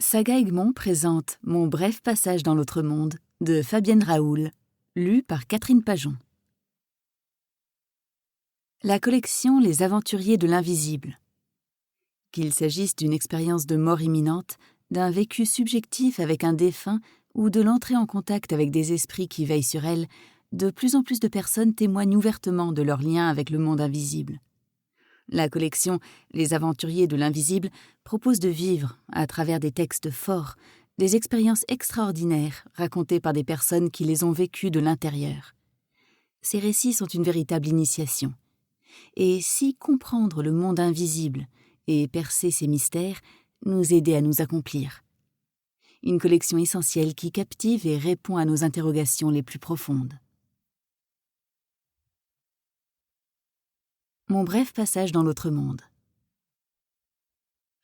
Saga Egmont présente Mon bref passage dans l'autre monde de Fabienne Raoul, lu par Catherine Pajon. La collection Les Aventuriers de l'Invisible. Qu'il s'agisse d'une expérience de mort imminente, d'un vécu subjectif avec un défunt ou de l'entrée en contact avec des esprits qui veillent sur elle, de plus en plus de personnes témoignent ouvertement de leur lien avec le monde invisible. La collection Les Aventuriers de l'Invisible propose de vivre, à travers des textes forts, des expériences extraordinaires racontées par des personnes qui les ont vécues de l'intérieur. Ces récits sont une véritable initiation. Et si comprendre le monde invisible et percer ses mystères nous aidait à nous accomplir. Une collection essentielle qui captive et répond à nos interrogations les plus profondes. Mon bref passage dans l'autre monde.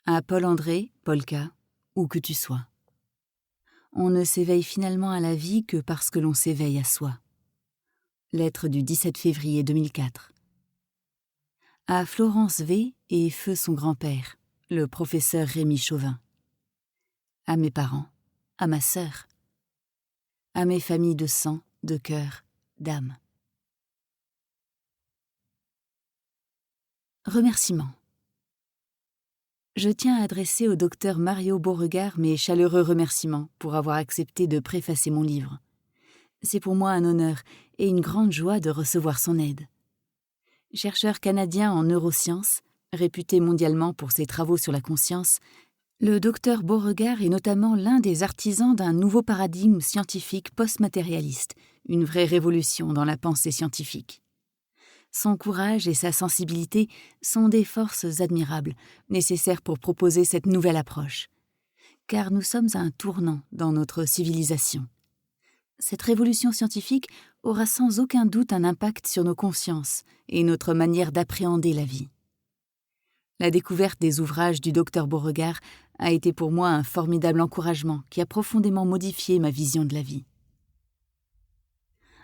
À Paul-André, Polka, où que tu sois. On ne s'éveille finalement à la vie que parce que l'on s'éveille à soi. Lettre du 17 février 2004. À Florence V et feu son grand-père, le professeur Rémi Chauvin. À mes parents, à ma sœur. À mes familles de sang, de cœur, d'âme. Remerciements. Je tiens à adresser au docteur Mario Beauregard mes chaleureux remerciements pour avoir accepté de préfacer mon livre. C'est pour moi un honneur et une grande joie de recevoir son aide. Chercheur canadien en neurosciences, réputé mondialement pour ses travaux sur la conscience, le docteur Beauregard est notamment l'un des artisans d'un nouveau paradigme scientifique post-matérialiste, une vraie révolution dans la pensée scientifique. Son courage et sa sensibilité sont des forces admirables, nécessaires pour proposer cette nouvelle approche. Car nous sommes à un tournant dans notre civilisation. Cette révolution scientifique aura sans aucun doute un impact sur nos consciences et notre manière d'appréhender la vie. La découverte des ouvrages du docteur Beauregard a été pour moi un formidable encouragement qui a profondément modifié ma vision de la vie.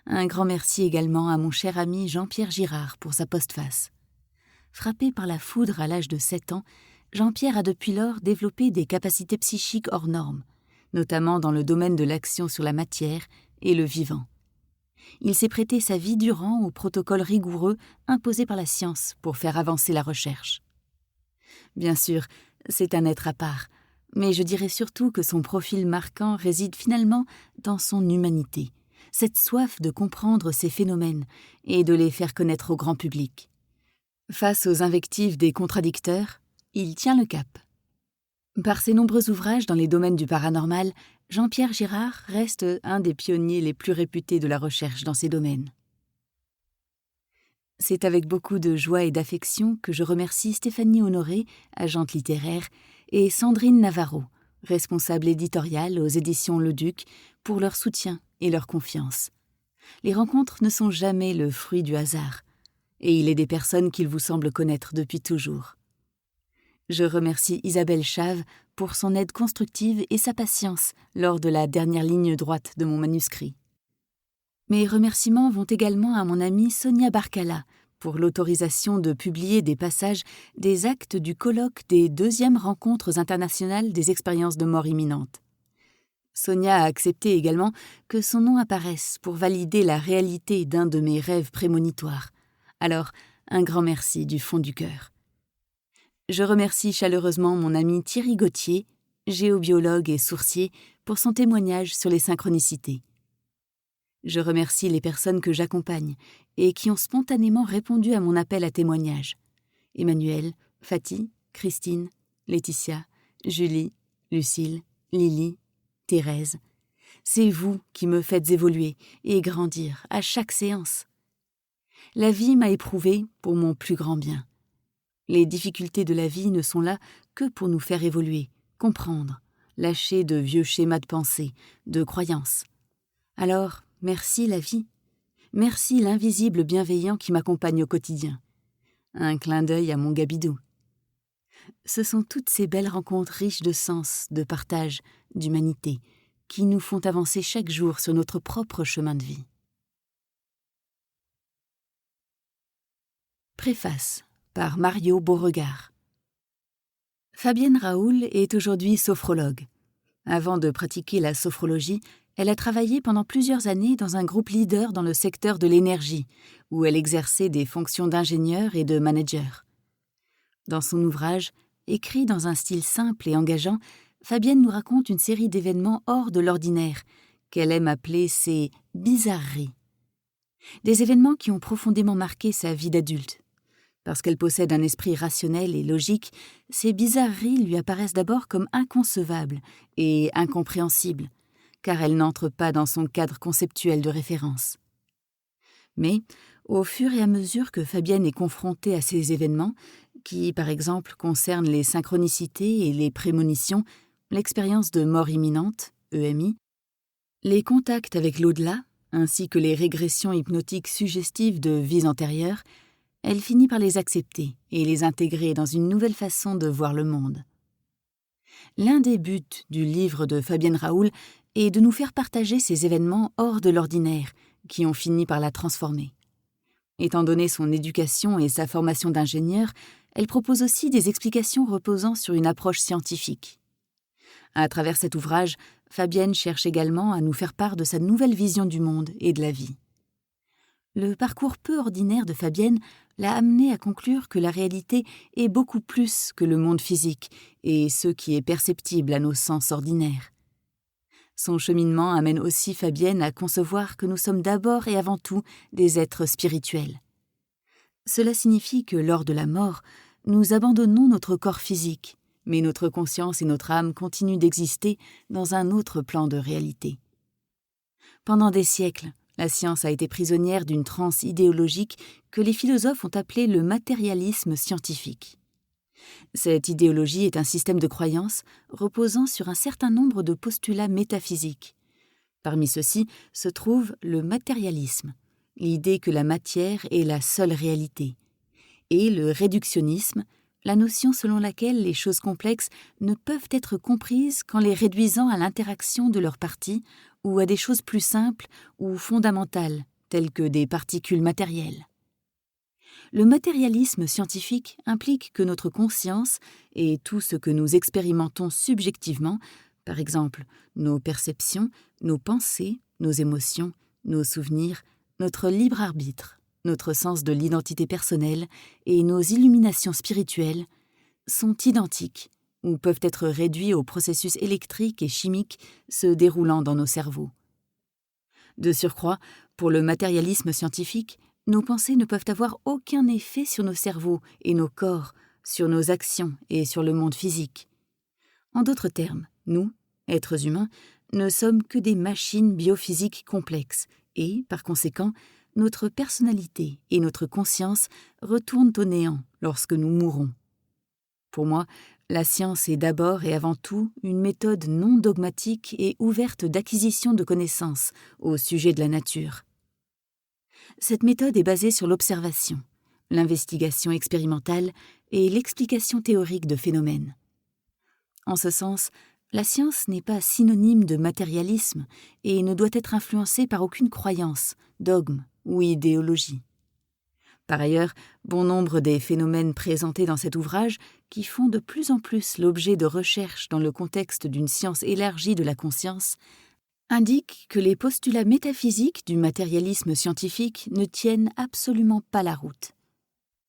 Un grand merci également à mon cher ami Jean-Pierre Girard pour sa postface. Frappé par la foudre à l'âge de 7 ans, Jean-Pierre a depuis lors développé des capacités psychiques hors normes, notamment dans le domaine de l'action sur la matière et le vivant. Il s'est prêté sa vie durant au protocole rigoureux imposé par la science pour faire avancer la recherche. Bien sûr, c'est un être à part, mais je dirais surtout que son profil marquant réside finalement dans son humanité, cette soif de comprendre ces phénomènes et de les faire connaître au grand public. Face aux invectives des contradicteurs, il tient le cap. Par ses nombreux ouvrages dans les domaines du paranormal, Jean-Pierre Girard reste un des pionniers les plus réputés de la recherche dans ces domaines. C'est avec beaucoup de joie et d'affection que je remercie Stéphanie Honoré, agente littéraire, et Sandrine Navarro, responsable éditoriale aux éditions Le Duc, pour leur soutien et leur confiance. Les rencontres ne sont jamais le fruit du hasard, et il est des personnes qu'il vous semble connaître depuis toujours. Je remercie Isabelle Chave pour son aide constructive et sa patience lors de la dernière ligne droite de mon manuscrit. Mes remerciements vont également à mon amie Sonia Barcala pour l'autorisation de publier des passages des actes du colloque des 2e rencontres internationales des expériences de mort imminente. Sonia a accepté également que son nom apparaisse pour valider la réalité d'un de mes rêves prémonitoires. Alors, un grand merci du fond du cœur. Je remercie chaleureusement mon ami Thierry Gauthier, géobiologue et sourcier, pour son témoignage sur les synchronicités. Je remercie les personnes que j'accompagne et qui ont spontanément répondu à mon appel à témoignage. Emmanuel, Fatih, Christine, Laetitia, Julie, Lucille, Lily, Thérèse. C'est vous qui me faites évoluer et grandir à chaque séance. La vie m'a éprouvée pour mon plus grand bien. Les difficultés de la vie ne sont là que pour nous faire évoluer, comprendre, lâcher de vieux schémas de pensée, de croyances. Alors, merci la vie. Merci l'invisible bienveillant qui m'accompagne au quotidien. Un clin d'œil à mon Gabidou. Ce sont toutes ces belles rencontres riches de sens, de partage, d'humanité, qui nous font avancer chaque jour sur notre propre chemin de vie. Préface par Mario Beauregard. Fabienne Raoul est aujourd'hui sophrologue, Avant de pratiquer la sophrologie, elle a travaillé pendant plusieurs années dans un groupe leader dans le secteur de l'énergie, où elle exerçait des fonctions d'ingénieur et de manager. Dans son ouvrage, écrit dans un style simple et engageant, Fabienne nous raconte une série d'événements hors de l'ordinaire, qu'elle aime appeler ses « bizarreries ». Des événements qui ont profondément marqué sa vie d'adulte. Parce qu'elle possède un esprit rationnel et logique, ces bizarreries lui apparaissent d'abord comme inconcevables et incompréhensibles, car elles n'entrent pas dans son cadre conceptuel de référence. Mais, au fur et à mesure que Fabienne est confrontée à ces événements, qui, par exemple, concernent les synchronicités et les prémonitions, l'expérience de mort imminente, EMI, les contacts avec l'au-delà, ainsi que les régressions hypnotiques suggestives de vies antérieures, elle finit par les accepter et les intégrer dans une nouvelle façon de voir le monde. L'un des buts du livre de Fabienne Raoul est de nous faire partager ces événements hors de l'ordinaire qui ont fini par la transformer. Étant donné son éducation et sa formation d'ingénieur, elle propose aussi des explications reposant sur une approche scientifique. À travers cet ouvrage, Fabienne cherche également à nous faire part de sa nouvelle vision du monde et de la vie. Le parcours peu ordinaire de Fabienne l'a amenée à conclure que la réalité est beaucoup plus que le monde physique et ce qui est perceptible à nos sens ordinaires. Son cheminement amène aussi Fabienne à concevoir que nous sommes d'abord et avant tout des êtres spirituels. Cela signifie que lors de la mort, nous abandonnons notre corps physique, mais notre conscience et notre âme continuent d'exister dans un autre plan de réalité. Pendant des siècles, la science a été prisonnière d'une transe idéologique que les philosophes ont appelée le matérialisme scientifique. Cette idéologie est un système de croyances reposant sur un certain nombre de postulats métaphysiques. Parmi ceux-ci se trouve le matérialisme, l'idée que la matière est la seule réalité, et le réductionnisme, la notion selon laquelle les choses complexes ne peuvent être comprises qu'en les réduisant à l'interaction de leurs parties ou à des choses plus simples ou fondamentales, telles que des particules matérielles. Le matérialisme scientifique implique que notre conscience et tout ce que nous expérimentons subjectivement, par exemple nos perceptions, nos pensées, nos émotions, nos souvenirs, notre libre arbitre, notre sens de l'identité personnelle et nos illuminations spirituelles, sont identiques ou peuvent être réduits aux processus électriques et chimiques se déroulant dans nos cerveaux. De surcroît, pour le matérialisme scientifique, nos pensées ne peuvent avoir aucun effet sur nos cerveaux et nos corps, sur nos actions et sur le monde physique. En d'autres termes, nous, êtres humains, ne sommes que des machines biophysiques complexes et, par conséquent, notre personnalité et notre conscience retournent au néant lorsque nous mourons. Pour moi, la science est d'abord et avant tout une méthode non dogmatique et ouverte d'acquisition de connaissances au sujet de la nature. Cette méthode est basée sur l'observation, l'investigation expérimentale et l'explication théorique de phénomènes. En ce sens, la science n'est pas synonyme de matérialisme et ne doit être influencée par aucune croyance, dogme ou idéologie. Par ailleurs, bon nombre des phénomènes présentés dans cet ouvrage, qui font de plus en plus l'objet de recherches dans le contexte d'une science élargie de la conscience, indiquent que les postulats métaphysiques du matérialisme scientifique ne tiennent absolument pas la route.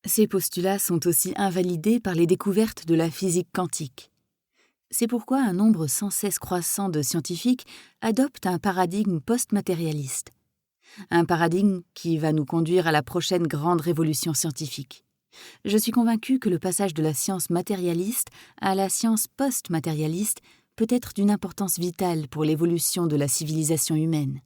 Ces postulats sont aussi invalidés par les découvertes de la physique quantique. C'est pourquoi un nombre sans cesse croissant de scientifiques adoptent un paradigme post-matérialiste. Un paradigme qui va nous conduire à la prochaine grande révolution scientifique. Je suis convaincue que le passage de la science matérialiste à la science post-matérialiste peut être d'une importance vitale pour l'évolution de la civilisation humaine.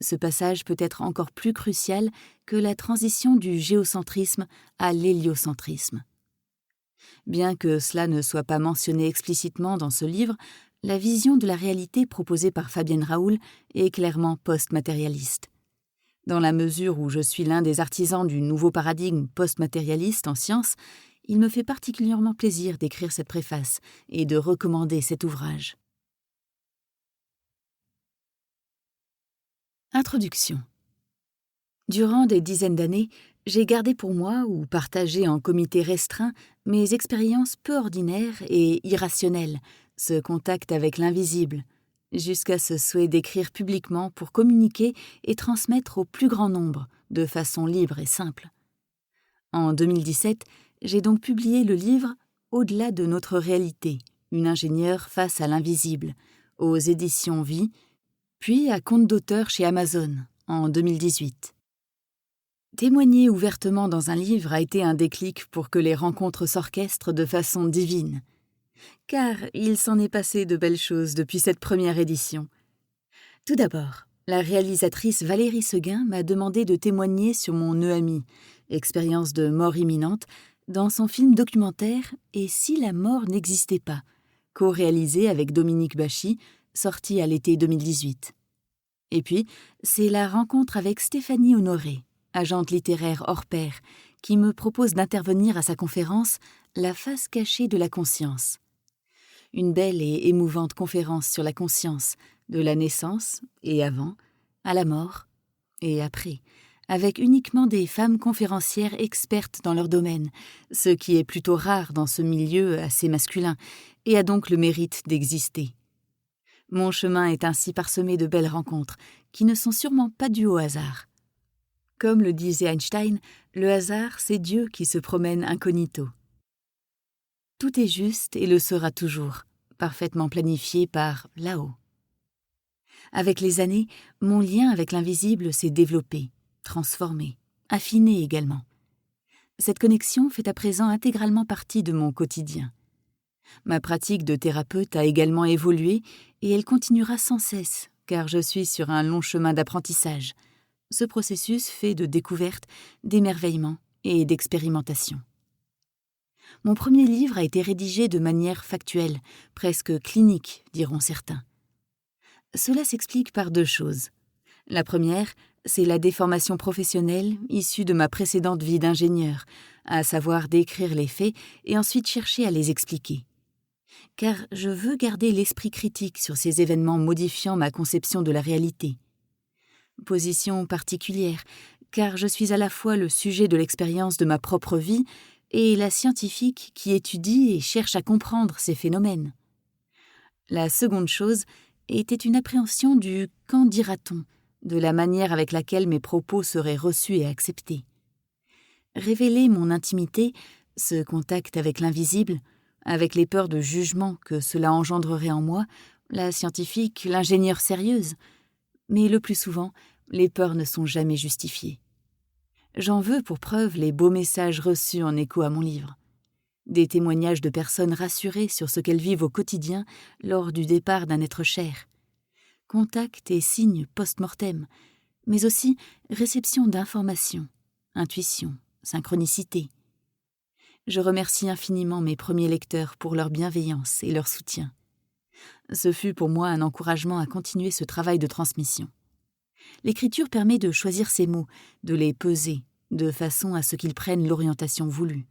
Ce passage peut être encore plus crucial que la transition du géocentrisme à l'héliocentrisme. Bien que cela ne soit pas mentionné explicitement dans ce livre, la vision de la réalité proposée par Fabienne Raoul est clairement post-matérialiste. Dans la mesure où je suis l'un des artisans du nouveau paradigme post-matérialiste en sciences, il me fait particulièrement plaisir d'écrire cette préface et de recommander cet ouvrage. Introduction. Durant des dizaines d'années, j'ai gardé pour moi ou partagé en comité restreint mes expériences peu ordinaires et irrationnelles ce contact avec l'invisible, jusqu'à ce souhait d'écrire publiquement pour communiquer et transmettre au plus grand nombre, de façon libre et simple. En 2017, j'ai donc publié le livre « Au-delà de notre réalité, une ingénieure face à l'invisible » aux éditions Vie, puis à compte d'auteur chez Amazon en 2018. Témoigner ouvertement dans un livre a été un déclic pour que les rencontres s'orchestrent de façon divine. Car il s'en est passé de belles choses depuis cette première édition. Tout d'abord, la réalisatrice Valérie Seguin m'a demandé de témoigner sur mon EAMI, expérience de mort imminente, dans son film documentaire « Et si la mort n'existait pas ?» co-réalisé avec Dominique Bachy, sorti à l'été 2018. Et puis, c'est la rencontre avec Stéphanie Honoré, agente littéraire hors pair, qui me propose d'intervenir à sa conférence « La face cachée de la conscience ». Une belle et émouvante conférence sur la conscience, de la naissance et avant, à la mort et après, avec uniquement des femmes conférencières expertes dans leur domaine, ce qui est plutôt rare dans ce milieu assez masculin et a donc le mérite d'exister. Mon chemin est ainsi parsemé de belles rencontres qui ne sont sûrement pas dues au hasard. Comme le disait Einstein, le hasard, c'est Dieu qui se promène incognito. Tout est juste et le sera toujours, parfaitement planifié par là-haut. Avec les années, mon lien avec l'invisible s'est développé, transformé, affiné également. Cette connexion fait à présent intégralement partie de mon quotidien. Ma pratique de thérapeute a également évolué et elle continuera sans cesse, car je suis sur un long chemin d'apprentissage. Ce processus fait de découverte, d'émerveillement et d'expérimentation. Mon premier livre a été rédigé de manière factuelle, presque clinique, diront certains. Cela s'explique par deux choses. La première, c'est la déformation professionnelle issue de ma précédente vie d'ingénieur, à savoir décrire les faits et ensuite chercher à les expliquer. Car je veux garder l'esprit critique sur ces événements modifiant ma conception de la réalité. Position particulière, car je suis à la fois le sujet de l'expérience de ma propre vie et la scientifique qui étudie et cherche à comprendre ces phénomènes. La seconde chose était une appréhension du « qu'en dira-t-on » de la manière avec laquelle mes propos seraient reçus et acceptés. Révéler mon intimité, ce contact avec l'invisible, avec les peurs de jugement que cela engendrerait en moi, la scientifique, l'ingénieure sérieuse, mais le plus souvent, les peurs ne sont jamais justifiées. J'en veux pour preuve les beaux messages reçus en écho à mon livre. Des témoignages de personnes rassurées sur ce qu'elles vivent au quotidien lors du départ d'un être cher. Contact et signes post-mortem, mais aussi réception d'informations, intuition, synchronicité. Je remercie infiniment mes premiers lecteurs pour leur bienveillance et leur soutien. Ce fut pour moi un encouragement à continuer ce travail de transmission. L'écriture permet de choisir ses mots, de les peser, de façon à ce qu'ils prennent l'orientation voulue.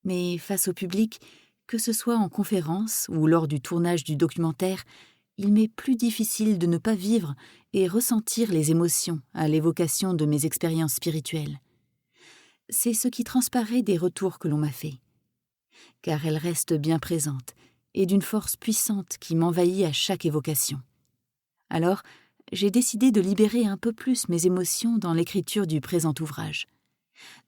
Mais face au public, que ce soit en conférence ou lors du tournage du documentaire, il m'est plus difficile de ne pas vivre et ressentir les émotions à l'évocation de mes expériences spirituelles. C'est ce qui transparaît des retours que l'on m'a faits. Car elles restent bien présentes et d'une force puissante qui m'envahit à chaque évocation. Alors, j'ai décidé de libérer un peu plus mes émotions dans l'écriture du présent ouvrage,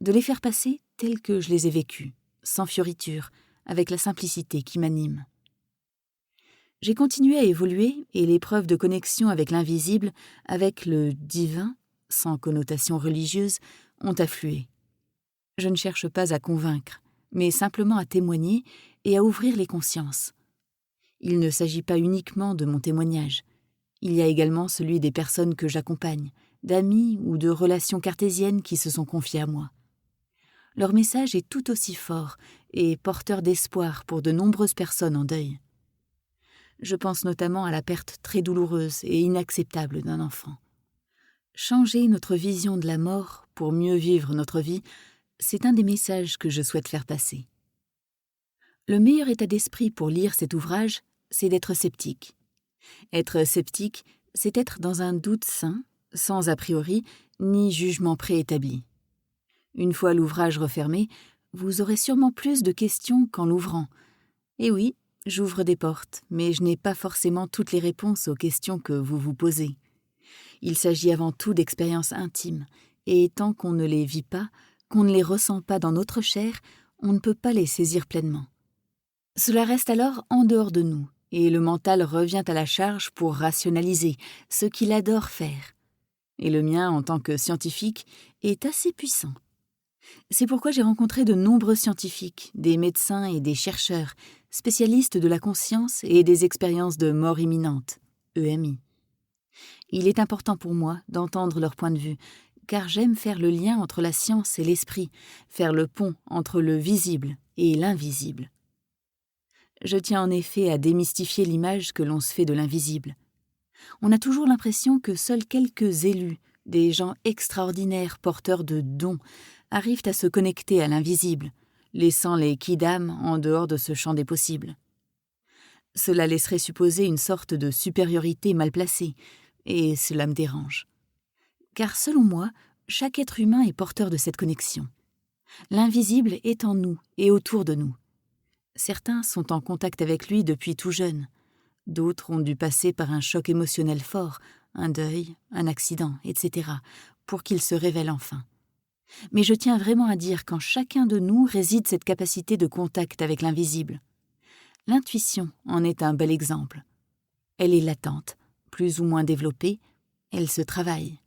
de les faire passer telles que je les ai vécues, sans fioriture, avec la simplicité qui m'anime. J'ai continué à évoluer et les preuves de connexion avec l'invisible, avec le divin, sans connotation religieuse, ont afflué. Je ne cherche pas à convaincre, mais simplement à témoigner et à ouvrir les consciences. Il ne s'agit pas uniquement de mon témoignage. Il y a également celui des personnes que j'accompagne, d'amis ou de relations cartésiennes qui se sont confiées à moi. Leur message est tout aussi fort et porteur d'espoir pour de nombreuses personnes en deuil. Je pense notamment à la perte très douloureuse et inacceptable d'un enfant. Changer notre vision de la mort pour mieux vivre notre vie, c'est un des messages que je souhaite faire passer. Le meilleur état d'esprit pour lire cet ouvrage, c'est d'être sceptique. Être sceptique, c'est être dans un doute sain, sans a priori, ni jugement préétabli. Une fois l'ouvrage refermé, vous aurez sûrement plus de questions qu'en l'ouvrant. Et oui, j'ouvre des portes, mais je n'ai pas forcément toutes les réponses aux questions que vous vous posez. Il s'agit avant tout d'expériences intimes, et tant qu'on ne les vit pas, qu'on ne les ressent pas dans notre chair, on ne peut pas les saisir pleinement. Cela reste alors en dehors de nous, et le mental revient à la charge pour rationaliser ce qu'il adore faire. Et le mien, en tant que scientifique, est assez puissant. C'est pourquoi j'ai rencontré de nombreux scientifiques, des médecins et des chercheurs, spécialistes de la conscience et des expériences de mort imminente, EMI. Il est important pour moi d'entendre leur point de vue, car j'aime faire le lien entre la science et l'esprit, faire le pont entre le visible et l'invisible. Je tiens en effet à démystifier l'image que l'on se fait de l'invisible. On a toujours l'impression que seuls quelques élus, des gens extraordinaires porteurs de dons, arrivent à se connecter à l'invisible, laissant les quidam en dehors de ce champ des possibles. Cela laisserait supposer une sorte de supériorité mal placée, et cela me dérange. Car selon moi, chaque être humain est porteur de cette connexion. L'invisible est en nous et autour de nous. Certains sont en contact avec lui depuis tout jeune. D'autres ont dû passer par un choc émotionnel fort, un deuil, un accident, etc., pour qu'il se révèle enfin. Mais je tiens vraiment à dire qu'en chacun de nous réside cette capacité de contact avec l'invisible. L'intuition en est un bel exemple. Elle est latente, plus ou moins développée, elle se travaille.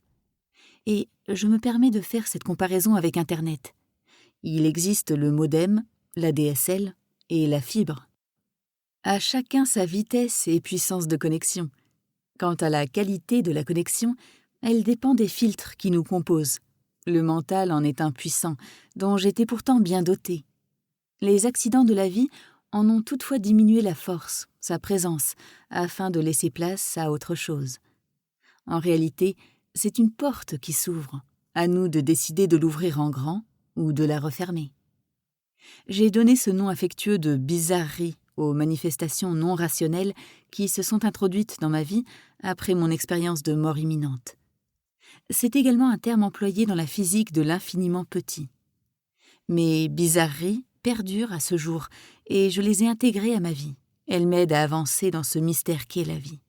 Et je me permets de faire cette comparaison avec Internet. Il existe le modem, la DSL et la fibre. À chacun sa vitesse et puissance de connexion. Quant à la qualité de la connexion, elle dépend des filtres qui nous composent. Le mental en est un puissant, dont j'étais pourtant bien doté. Les accidents de la vie en ont toutefois diminué la force, sa présence, afin de laisser place à autre chose. En réalité, c'est une porte qui s'ouvre, à nous de décider de l'ouvrir en grand ou de la refermer. J'ai donné ce nom affectueux de bizarrerie aux manifestations non rationnelles qui se sont introduites dans ma vie après mon expérience de mort imminente. C'est également un terme employé dans la physique de l'infiniment petit. Mes bizarreries perdurent à ce jour et je les ai intégrées à ma vie. Elles m'aident à avancer dans ce mystère qu'est la vie.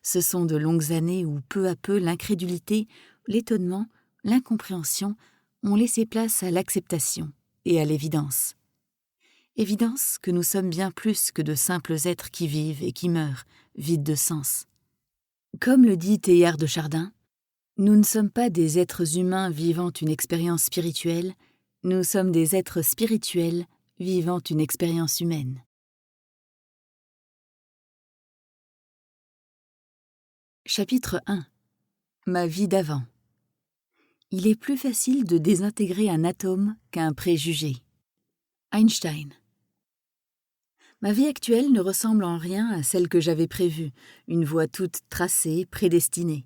Ce sont de longues années où peu à peu l'incrédulité, l'étonnement, l'incompréhension ont laissé place à l'acceptation et à l'évidence. Évidence que nous sommes bien plus que de simples êtres qui vivent et qui meurent, vides de sens. Comme le dit Teilhard de Chardin, nous ne sommes pas des êtres humains vivant une expérience spirituelle, nous sommes des êtres spirituels vivant une expérience humaine. Chapitre 1. Ma vie d'avant. Il est plus facile de désintégrer un atome qu'un préjugé. Einstein. Ma vie actuelle ne ressemble en rien à celle que j'avais prévue, une voie toute tracée, prédestinée.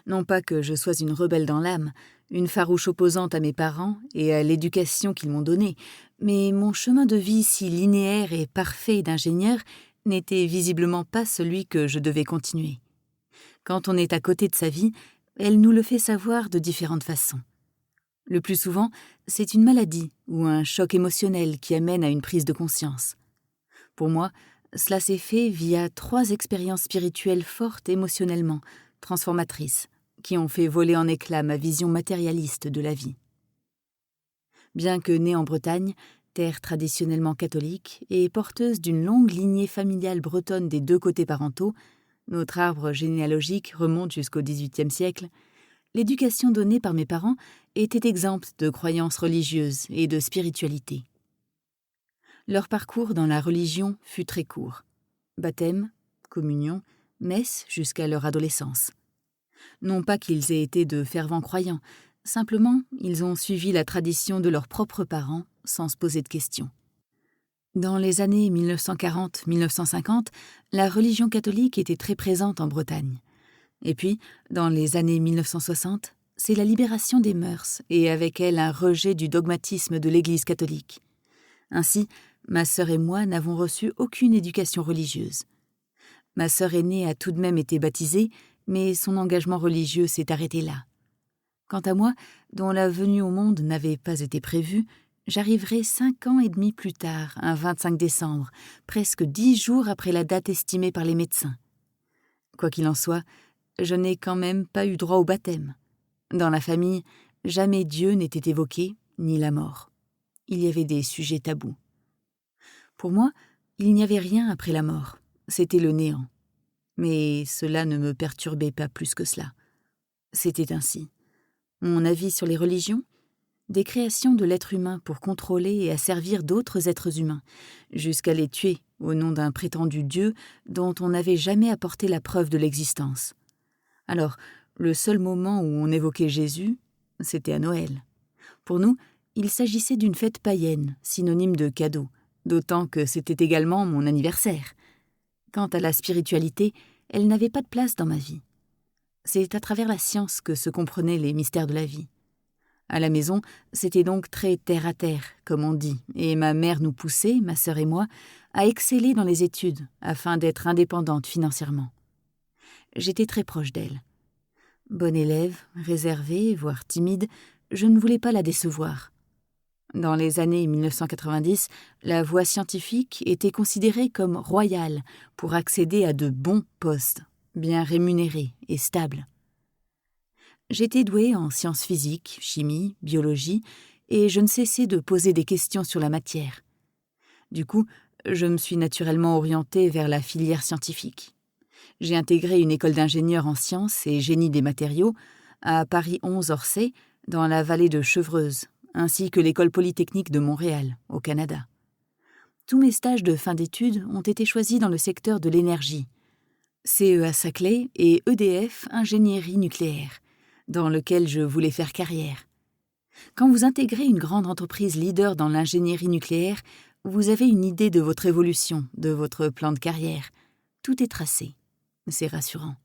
Non pas que je sois une rebelle dans l'âme, une farouche opposante à mes parents et à l'éducation qu'ils m'ont donnée, mais mon chemin de vie si linéaire et parfait d'ingénieur n'était visiblement pas celui que je devais continuer. Quand on est à côté de sa vie, elle nous le fait savoir de différentes façons. Le plus souvent, c'est une maladie ou un choc émotionnel qui amène à une prise de conscience. Pour moi, cela s'est fait via 3 expériences spirituelles fortes émotionnellement, transformatrices, qui ont fait voler en éclats ma vision matérialiste de la vie. Bien que née en Bretagne, terre traditionnellement catholique et porteuse d'une longue lignée familiale bretonne des 2 côtés parentaux, notre arbre généalogique remonte jusqu'au XVIIIe siècle, l'éducation donnée par mes parents était exempte de croyances religieuses et de spiritualité. Leur parcours dans la religion fut très court. Baptême, communion, messe jusqu'à leur adolescence. Non pas qu'ils aient été de fervents croyants, simplement ils ont suivi la tradition de leurs propres parents sans se poser de questions. Dans les années 1940-1950, la religion catholique était très présente en Bretagne. Et puis, dans les années 1960, c'est la libération des mœurs et avec elle un rejet du dogmatisme de l'Église catholique. Ainsi, ma sœur et moi n'avons reçu aucune éducation religieuse. Ma sœur aînée a tout de même été baptisée, mais son engagement religieux s'est arrêté là. Quant à moi, dont la venue au monde n'avait pas été prévue, J'arriverai 5 ans et demi plus tard, un 25 décembre, presque 10 jours après la date estimée par les médecins. Quoi qu'il en soit, je n'ai quand même pas eu droit au baptême. Dans la famille, jamais Dieu n'était évoqué, ni la mort. Il y avait des sujets tabous. Pour moi, il n'y avait rien après la mort. C'était le néant. Mais cela ne me perturbait pas plus que cela. C'était ainsi. Mon avis sur les religions ? Des créations de l'être humain pour contrôler et asservir d'autres êtres humains, jusqu'à les tuer au nom d'un prétendu Dieu dont on n'avait jamais apporté la preuve de l'existence. Alors, le seul moment où on évoquait Jésus, c'était à Noël. Pour nous, il s'agissait d'une fête païenne, synonyme de cadeau, d'autant que c'était également mon anniversaire. Quant à la spiritualité, elle n'avait pas de place dans ma vie. C'est à travers la science que se comprenaient les mystères de la vie. À la maison, c'était donc très terre-à-terre, comme on dit, et ma mère nous poussait, ma sœur et moi, à exceller dans les études, afin d'être indépendante financièrement. J'étais très proche d'elle. Bonne élève, réservée, voire timide, je ne voulais pas la décevoir. Dans les années 1990, la voie scientifique était considérée comme royale pour accéder à de bons postes, bien rémunérés et stables. J'étais douée en sciences physiques, chimie, biologie, et je ne cessais de poser des questions sur la matière. Du coup, je me suis naturellement orientée vers la filière scientifique. J'ai intégré une école d'ingénieur en sciences et génie des matériaux à Paris 11 Orsay, dans la vallée de Chevreuse, ainsi que l'école polytechnique de Montréal, au Canada. Tous mes stages de fin d'études ont été choisis dans le secteur de l'énergie, CEA Saclay et EDF Ingénierie nucléaire, dans lequel je voulais faire carrière. Quand vous intégrez une grande entreprise leader dans l'ingénierie nucléaire, vous avez une idée de votre évolution, de votre plan de carrière. Tout est tracé. C'est rassurant.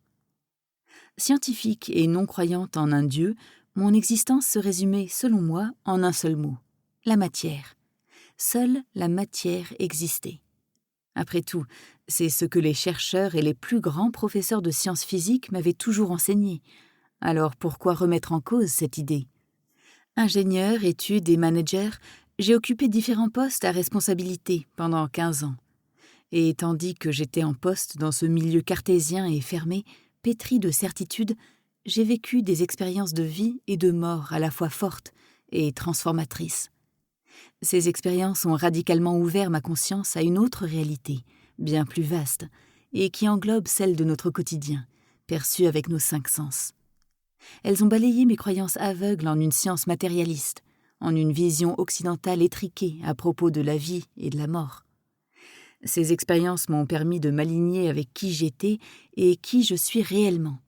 Scientifique et non croyante en un Dieu, mon existence se résumait, selon moi, en un seul mot : la matière. Seule la matière existait. Après tout, c'est ce que les chercheurs et les plus grands professeurs de sciences physiques m'avaient toujours enseigné. Alors pourquoi remettre en cause cette idée ? Ingénieur, études et manager, j'ai occupé différents postes à responsabilité pendant 15 ans. Et tandis que j'étais en poste dans ce milieu cartésien et fermé, pétri de certitudes, j'ai vécu des expériences de vie et de mort à la fois fortes et transformatrices. Ces expériences ont radicalement ouvert ma conscience à une autre réalité, bien plus vaste, et qui englobe celle de notre quotidien, perçue avec nos 5 sens. Elles ont balayé mes croyances aveugles en une science matérialiste, en une vision occidentale étriquée à propos de la vie et de la mort. Ces expériences m'ont permis de m'aligner avec qui j'étais et qui je suis réellement.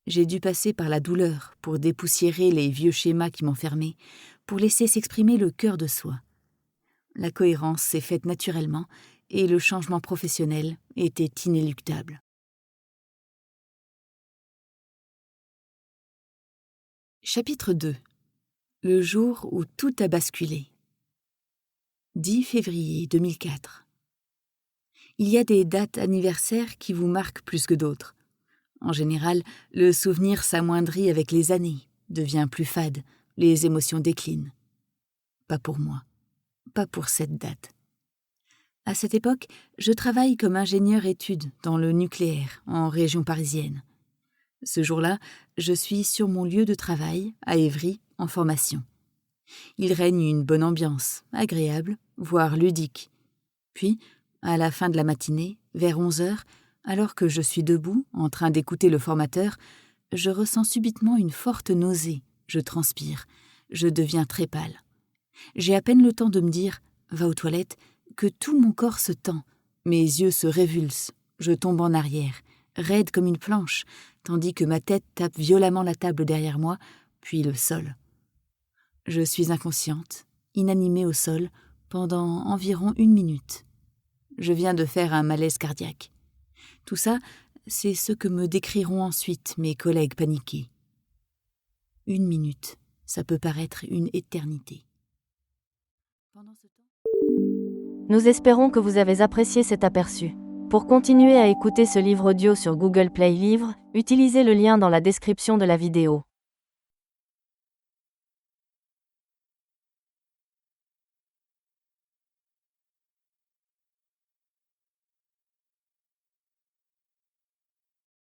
J'ai dû passer par la douleur pour dépoussiérer les vieux schémas qui m'enfermaient, pour laisser s'exprimer le cœur de soi. La cohérence s'est faite naturellement et le changement professionnel était inéluctable. Chapitre 2. Le jour où tout a basculé. 10 février 2004. Il y a des dates anniversaires qui vous marquent plus que d'autres. En général, le souvenir s'amoindrit avec les années, devient plus fade, les émotions déclinent. Pas pour moi, pas pour cette date. À cette époque, je travaille comme ingénieur études dans le nucléaire, en région parisienne. Ce jour-là, je suis sur mon lieu de travail, à Évry, en formation. Il règne une bonne ambiance, agréable, voire ludique. Puis, à la fin de la matinée, vers 11h, alors que je suis debout, en train d'écouter le formateur, je ressens subitement une forte nausée, je transpire, je deviens très pâle. J'ai à peine le temps de me dire « va aux toilettes » que tout mon corps se tend, mes yeux se révulsent, je tombe en arrière, raide comme une planche, tandis que ma tête tape violemment la table derrière moi, puis le sol. Je suis inconsciente, inanimée au sol, pendant environ 1 minute. Je viens de faire un malaise cardiaque. Tout ça, c'est ce que me décriront ensuite mes collègues paniqués. 1 minute, ça peut paraître une éternité. Pendant ce temps... Nous espérons que vous avez apprécié cet aperçu. Pour continuer à écouter ce livre audio sur Google Play Livres, utilisez le lien dans la description de la vidéo.